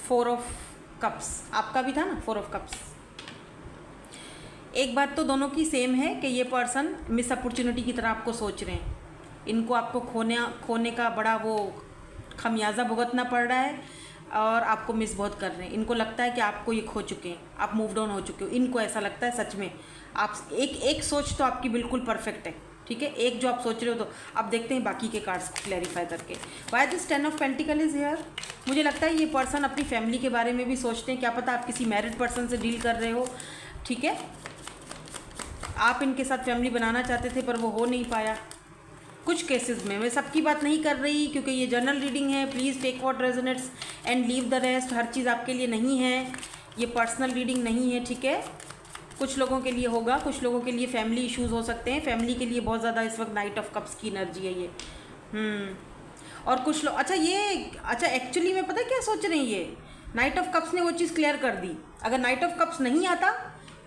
4 ऑफ कप्स, आपका भी था ना 4 ऑफ कप्स। एक बात तो दोनों की सेम है कि ये पर्सन मिस अपॉर्चुनिटी की तरह आपको सोच रहे हैं, इनको आपको खोने का बड़ा वो खमियाजा भुगतना पड़ रहा है, और आपको मिस बहुत कर रहे हैं। इनको लगता है कि आपको ये खो चुके हैं, आप मूव डाउन हो चुके हो, इनको ऐसा लगता है। सच में आप एक सोच तो आपकी बिल्कुल परफेक्ट है, ठीक है, एक जो आप सोच रहे हो। तो अब देखते हैं बाकी के कार्ड्स क्लैरिफाई करके। Why this 10 of pentacle is here. मुझे लगता है ये पर्सन अपनी फैमिली के बारे में भी सोचते हैं, क्या पता आप किसी मैरिड पर्सन से डील कर रहे हो, ठीक है। आप इनके साथ फैमिली बनाना चाहते थे पर वो हो नहीं पाया कुछ केसेस में। मैं सबकी बात नहीं कर रही क्योंकि ये जनरल रीडिंग है, please take what resonates and leave the rest. हर चीज़ आपके लिए नहीं है, ये पर्सनल रीडिंग नहीं है, ठीक है। कुछ लोगों के लिए होगा, कुछ लोगों के लिए फैमिली इश्यूज हो सकते हैं। फैमिली के लिए बहुत ज़्यादा इस वक्त नाइट ऑफ कप्स की एनर्जी है ये। और कुछ लोग अच्छा एक्चुअली में पता है क्या सोच रहे हैं, ये नाइट ऑफ कप्स ने वो चीज़ क्लियर कर दी। अगर नाइट ऑफ कप्स नहीं आता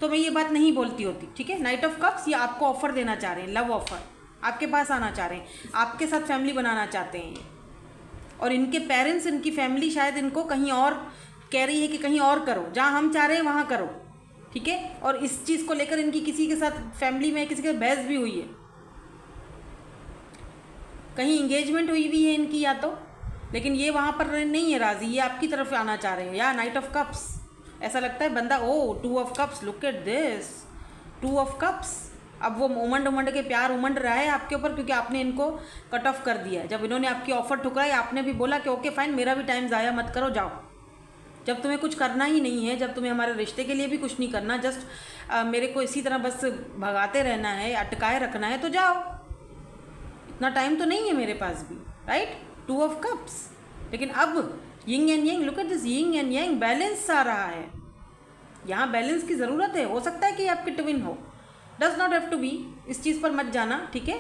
तो मैं ये बात नहीं बोलती होती, ठीक है। नाइट ऑफ कप्स ये आपको ऑफर देना चाह रहे हैं, लव ऑफर आपके पास आना चाह रहे हैं, आपके साथ फैमिली बनाना चाहते हैं ये। और इनके पेरेंट्स, इनकी फैमिली शायद इनको कहीं और कह रही है कि कहीं और करो, जहाँ हम चाह रहे हैं वहाँ करो, ठीक है। और इस चीज़ को लेकर इनकी किसी के साथ फैमिली में किसी के बहस भी हुई है, कहीं इंगेजमेंट हुई भी है इनकी या तो, लेकिन ये वहाँ पर नहीं है राजी, ये आपकी तरफ आना चाह रहे हैं। या नाइट ऑफ कप्स, ऐसा लगता है बंदा, ओ 2 of cups, look at this 2 of cups. अब वो उमंड के प्यार उमंड रहा है आपके ऊपर क्योंकि आपने इनको कट ऑफ कर दिया है। जब इन्होंने आपकी ऑफ़र ठुकराई, आपने भी बोला कि ओके फाइन, मेरा भी टाइम ज़ाया मत करो, जाओ। जब तुम्हें कुछ करना ही नहीं है, जब तुम्हें हमारे रिश्ते के लिए भी कुछ नहीं करना, जस्ट मेरे को इसी तरह बस भगाते रहना है, अटकाए रखना है, तो जाओ। इतना टाइम तो नहीं है मेरे पास भी, राइट। 2 of Cups. लेकिन अब yin and yang, look at this yin and yang, balance आ रहा है यहाँ, बैलेंस की ज़रूरत है। हो सकता है कि आपके ट्विन हो, does not have to be, इस चीज़ पर मत जाना, ठीक है,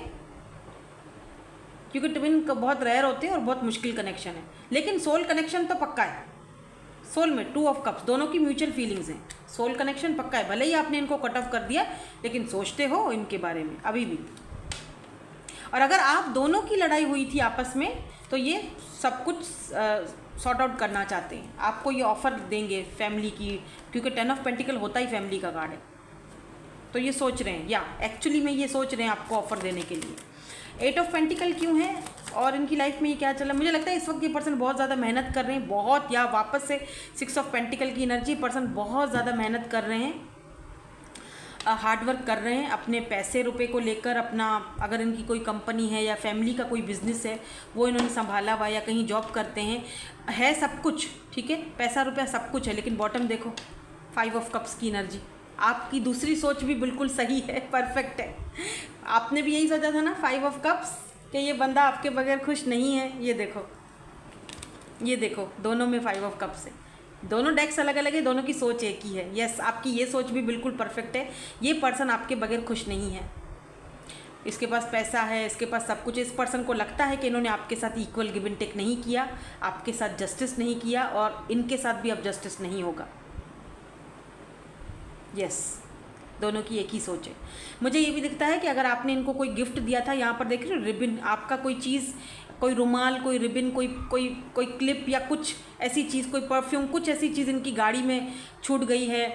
क्योंकि ट्विन बहुत रेयर होते हैं और बहुत मुश्किल कनेक्शन है। लेकिन सोल कनेक्शन तो पक्का है, सोल में 2 ऑफ कप्स, दोनों की म्यूचुअल फीलिंग्स हैं, सोल कनेक्शन पक्का है। भले ही आपने इनको कट ऑफ कर दिया, लेकिन सोचते हो इनके बारे में अभी भी। और अगर आप दोनों की लड़ाई हुई थी आपस में, तो ये सब कुछ सॉर्ट आउट करना चाहते हैं, आपको ये ऑफ़र देंगे फैमिली की, क्योंकि 10 ऑफ पेंटिकल होता ही फैमिली का कार्ड है। तो ये सोच रहे हैं, या एक्चुअली में ये सोच रहे हैं आपको ऑफ़र देने के लिए। 8 ऑफ पेंटिकल क्यों है और इनकी लाइफ में ये क्या चला। मुझे लगता है इस वक्त ये पर्सन बहुत ज़्यादा मेहनत कर रहे हैं, बहुत, या वापस से 6 ऑफ पेंटिकल की एनर्जी, पर्सन बहुत ज़्यादा मेहनत कर रहे हैं, हार्ड वर्क कर रहे हैं अपने पैसे रुपए को लेकर। अपना अगर इनकी कोई कंपनी है या फैमिली का कोई बिजनेस है वो इन्होंने संभाला हुआ, या कहीं जॉब करते हैं, है सब कुछ, ठीक है, पैसा रुपया सब कुछ है। लेकिन बॉटम देखो, 5 ऑफ कप्स की एनर्जी। आपकी दूसरी सोच भी बिल्कुल सही है, परफेक्ट है। आपने भी यही सोचा था ना 5 ऑफ कप्स, कि ये बंदा आपके बगैर खुश नहीं है। ये देखो दोनों में 5 ऑफ कप्स है। दोनों डेक्स अलग अलग है, दोनों की सोच एक ही है। यस, आपकी ये सोच भी बिल्कुल परफेक्ट है। ये पर्सन आपके बगैर खुश नहीं है, इसके पास पैसा है, इसके पास सब कुछ। इस पर्सन को लगता है कि इन्होंने आपके साथ इक्वल गिव एंड टेक नहीं किया, आपके साथ जस्टिस नहीं किया, और इनके साथ भी अब जस्टिस नहीं होगा। यस, दोनों की एक ही सोच है। मुझे ये भी दिखता है कि अगर आपने इनको कोई गिफ्ट दिया था, यहाँ पर देख रहे हो रिबिन, आपका कोई चीज़, कोई रुमाल, कोई रिबिन, कोई क्लिप या कुछ ऐसी चीज़, कोई परफ्यूम, कुछ ऐसी चीज़ इनकी गाड़ी में छूट गई है,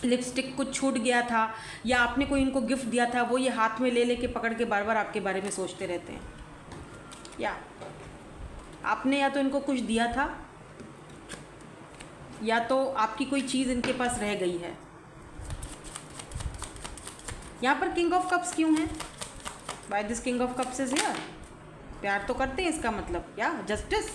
लिपस्टिक कुछ छूट गया था, या आपने कोई इनको गिफ्ट दिया था, वो ये हाथ में ले लेके पकड़ के बार बार आपके बारे में सोचते रहते हैं। या आपने या तो इनको कुछ दिया था, या तो आपकी कोई चीज़ इनके पास रह गई है। यहाँ पर किंग ऑफ कप्स क्यों है? By this king of cups is here. प्यार तो करते हैं, इसका मतलब या जस्टिस।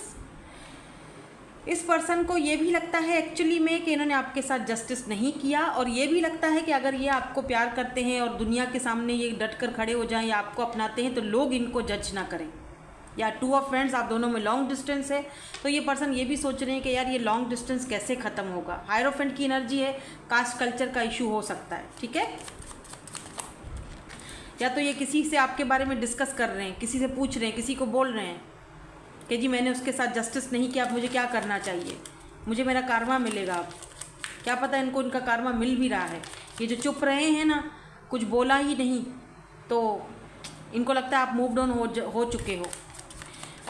इस पर्सन को ये भी लगता है एक्चुअली में कि इन्होंने आपके साथ जस्टिस नहीं किया, और ये भी लगता है कि अगर ये आपको प्यार करते हैं और दुनिया के सामने ये डट कर खड़े हो जाएं या आपको अपनाते हैं, तो लोग इनको जज ना करें। या 2 ऑफ फ्रेंड्स, आप दोनों में लॉन्ग डिस्टेंस है, तो ये पर्सन ये भी सोच रहे हैं कि यार ये लॉन्ग डिस्टेंस कैसे ख़त्म होगा। हायरोफेंट की एनर्जी है, कास्ट कल्चर का इशू हो सकता है, ठीक है। या तो ये किसी से आपके बारे में डिस्कस कर रहे हैं, किसी से पूछ रहे हैं, किसी को बोल रहे हैं कि जी मैंने उसके साथ जस्टिस नहीं किया, अब मुझे क्या करना चाहिए, मुझे मेरा कार्मा मिलेगा। अब क्या पता इनको इनका कार्मा मिल भी रहा है। ये जो चुप रहे हैं ना, कुछ बोला ही नहीं, तो इनको लगता है आप मूव्ड ऑन हो चुके हो।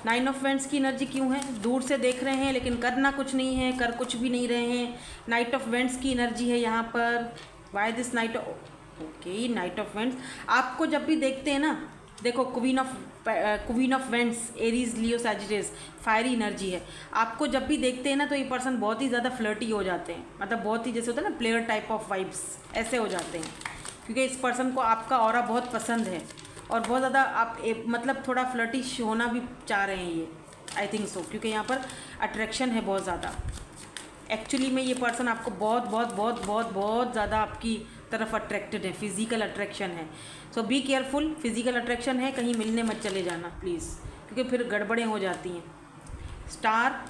9 ऑफ वेंट्स की एनर्जी क्यों है? दूर से देख रहे हैं लेकिन करना कुछ नहीं है, कर कुछ भी नहीं रहे हैं। नाइट ऑफ वेंट्स की एनर्जी है यहाँ पर। Why this night okay, night of vents. आपको जब भी देखते हैं ना, देखो queen of vents, Aries, Leo, Sagittarius, fiery energy है। आपको जब भी देखते हैं ना, तो ये पर्सन बहुत ही ज़्यादा फ्लर्टी हो जाते हैं, मतलब बहुत ही जैसे होता है ना प्लेयर टाइप ऑफ वाइब्स, ऐसे हो जाते हैं, क्योंकि इस पर्सन को आपका ऑरा बहुत पसंद है। और बहुत ज़्यादा आप मतलब थोड़ा फ्लर्टिश होना भी चाह रहे हैं ये, आई थिंक सो, क्योंकि यहाँ पर अट्रैक्शन है बहुत ज़्यादा। एक्चुअली में ये पर्सन आपको बहुत बहुत बहुत बहुत बहुत ज़्यादा आपकी तरफ अट्रैक्टेड है, फिज़िकल अट्रैक्शन है। सो बी केयरफुल, फिज़िकल अट्रैक्शन है, कहीं मिलने मत चले जाना प्लीज़, क्योंकि फिर गड़बड़ें हो जाती हैं। स्टार,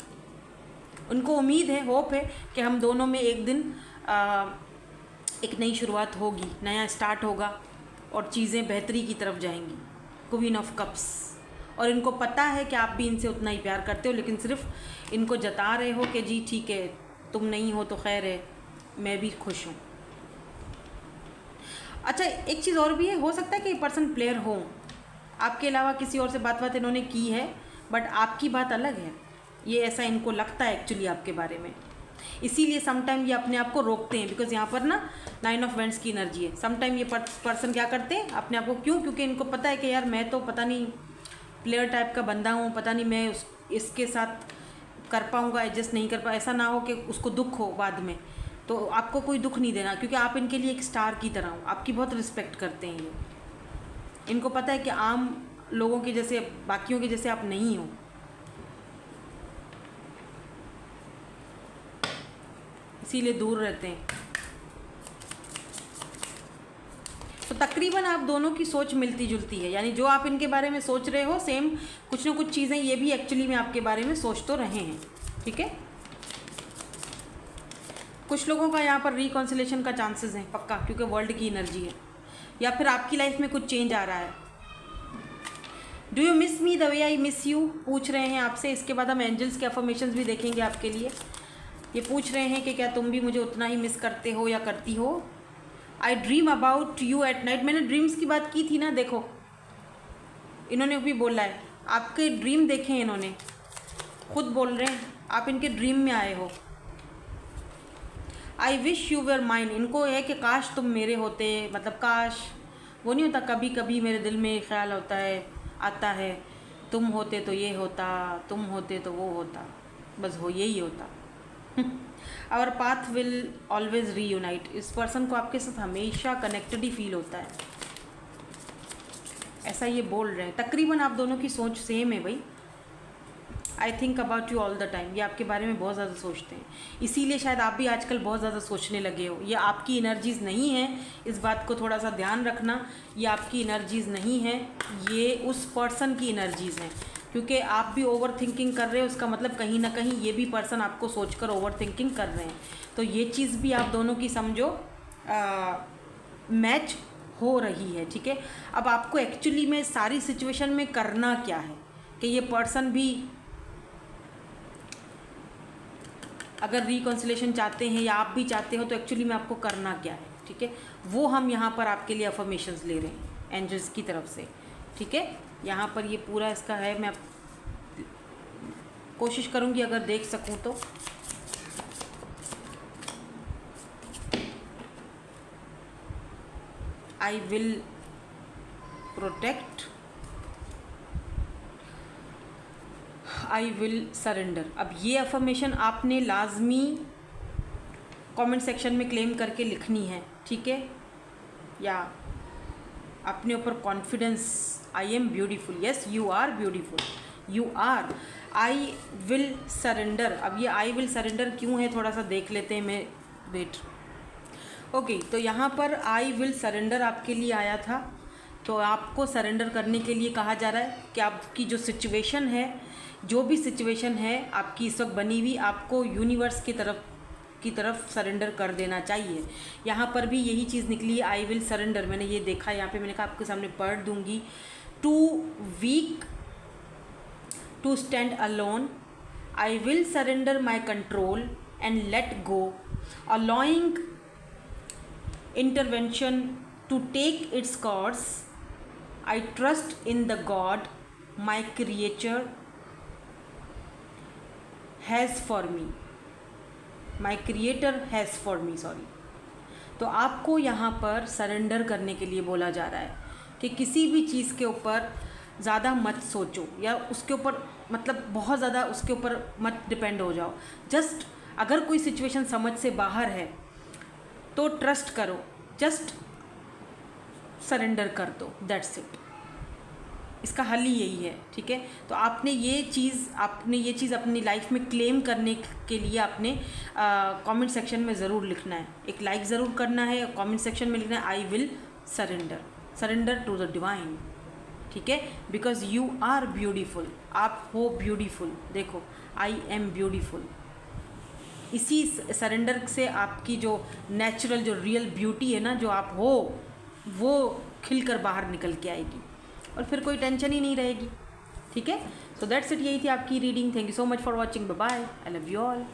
उनको उम्मीद है, होप है कि हम दोनों में एक दिन एक नई शुरुआत होगी, नया स्टार्ट होगा और चीज़ें बेहतरी की तरफ जाएंगी। क्वीन ऑफ कप्स, और इनको पता है कि आप भी इनसे उतना ही प्यार करते हो, लेकिन सिर्फ इनको जता रहे हो कि जी ठीक है, तुम नहीं हो तो खैर है, मैं भी खुश हूँ। अच्छा, एक चीज़ और भी है, हो सकता है कि ये पर्सन प्लेयर हो, आपके अलावा किसी और से बात इन्होंने की है, बट आपकी बात अलग है, ये ऐसा इनको लगता है एक्चुअली आपके बारे में। इसीलिए समटाइम ये अपने आप को रोकते हैं, बिकॉज यहाँ पर ना 9 ऑफ वेंट्स की एनर्जी है। समटाइम ये पर्सन क्या करते हैं अपने आप को, क्यों? क्योंकि इनको पता है कि यार मैं तो पता नहीं प्लेयर टाइप का बंदा हूँ, पता नहीं मैं इसके साथ कर पाऊँगा, एडजस्ट नहीं कर पाऊँ, ऐसा ना हो कि उसको दुख हो बाद में। तो आपको कोई दुख नहीं देना, क्योंकि आप इनके लिए एक स्टार की तरह हो, आपकी बहुत रिस्पेक्ट करते हैं ये। इनको पता है कि आम लोगों के जैसे, बाकियों के जैसे आप नहीं हो, इसीलिए दूर रहते हैं। तो तकरीबन आप दोनों की सोच मिलती जुलती है, यानी जो आप इनके बारे में सोच रहे हो सेम कुछ ना कुछ चीज़ें ये भी एक्चुअली में आपके बारे में सोच तो रहे हैं, ठीक है। कुछ लोगों का यहाँ पर रिकॉन्सिलेशन का चांसेस है पक्का, क्योंकि वर्ल्ड की एनर्जी है, या फिर आपकी लाइफ में कुछ चेंज आ रहा है। Do you miss me the way I miss you, पूछ रहे हैं आपसे। इसके बाद हम एंजल्स के अफर्मेशंस भी देखेंगे आपके लिए। ये पूछ रहे हैं कि क्या तुम भी मुझे उतना ही मिस करते हो या करती हो। आई dream about you at night, मैंने ड्रीम्स की बात की थी ना, देखो इन्होंने भी बोला है, आपके ड्रीम देखे हैं इन्होंने, खुद बोल रहे हैं आप इनके ड्रीम में आए हो। I wish you were mine, इनको है कि काश तुम मेरे होते, मतलब काश वो नहीं होता, कभी कभी मेरे दिल में ख्याल होता है, आता है, तुम होते तो ये होता, तुम होते तो वो होता, बस हो यही होता। Our path will always reunite, इस पर्सन को आपके साथ हमेशा कनेक्टेड ही फील होता है, ऐसा ये बोल रहे हैं। तकरीबन आप दोनों की सोच सेम है भाई। I think about you all the time, ये आपके बारे में बहुत ज़्यादा सोचते हैं, इसीलिए शायद आप भी आजकल बहुत ज़्यादा सोचने लगे हो। ये आपकी एनर्जीज़ नहीं है, इस बात को थोड़ा सा ध्यान रखना, ये आपकी एनर्जीज़ नहीं है, ये उस पर्सन की एनर्जीज़ हैं। क्योंकि आप भी ओवर थिंकिंग कर रहे हो, उसका मतलब कहीं ना कहीं ये भी पर्सन आपको सोचकर ओवर थिंकिंग कर रहे हैं। तो ये चीज़ भी आप दोनों की समझो मैच हो रही है, ठीक है। अब आपको एक्चुअली में सारी सिचुएशन में करना क्या है कि ये पर्सन भी अगर रिकॉन्सिलेशन चाहते हैं या आप भी चाहते हो, तो एक्चुअली में आपको करना क्या है, ठीक है, वो हम यहाँ पर आपके लिए अफर्मेशंस ले रहे हैं एंजल्स की तरफ से, ठीक है। यहाँ पर ये पूरा इसका है, मैं कोशिश करूँगी अगर देख सकूँ तो। I will protect, I will surrender. अब ये अफर्मेशन आपने लाजमी कमेंट सेक्शन में क्लेम करके लिखनी है, ठीक है, या अपने ऊपर confidence, I am beautiful, yes you are beautiful, you are, I will surrender. अब ये आई विल सरेंडर क्यों है थोड़ा सा देख लेते हैं, मैं वेट। ओके, तो यहाँ पर आई विल सरेंडर आपके लिए आया था, तो आपको सरेंडर करने के लिए कहा जा रहा है कि आपकी जो सिचुएशन है, जो भी सिचुएशन है आपकी इस वक्त बनी हुई, आपको यूनिवर्स की तरफ सरेंडर कर देना चाहिए। यहाँ पर भी यही चीज़ निकली है, आई विल सरेंडर। मैंने ये देखा यहाँ पे, मैंने कहा आपके सामने पढ़ दूँगी। Too weak to stand alone, I will surrender my control and let go, allowing intervention to take its course. I trust in the God my creator has for me, my creator has for me, sorry। तो आपको यहाँ पर surrender करने के लिए बोला जा रहा है कि किसी भी चीज़ के ऊपर ज़्यादा मत सोचो, या उसके ऊपर मतलब बहुत ज़्यादा उसके ऊपर मत डिपेंड हो जाओ। जस्ट अगर कोई सिचुएशन समझ से बाहर है तो ट्रस्ट करो, जस्ट सरेंडर कर दो, दैट्स इट। इसका हल ही यही है, ठीक है। तो आपने ये चीज़ अपनी लाइफ में क्लेम करने के लिए आपने कमेंट सेक्शन में ज़रूर लिखना है, एक लाइक ज़रूर करना है, कमेंट सेक्शन में लिखना है I will surrender to the divine, ठीक है। बिकॉज यू आर ब्यूटीफुल, आप हो ब्यूटीफुल। देखो, आई एम ब्यूटीफुल। इसी सरेंडर से आपकी जो नेचुरल, जो रियल ब्यूटी है ना, जो आप हो, वो खिलकर बाहर निकल के आएगी और फिर कोई टेंशन ही नहीं रहेगी, ठीक है। सो दैट्स इट, यही थी आपकी रीडिंग। Thank you so much for watching, bye bye, I love you all.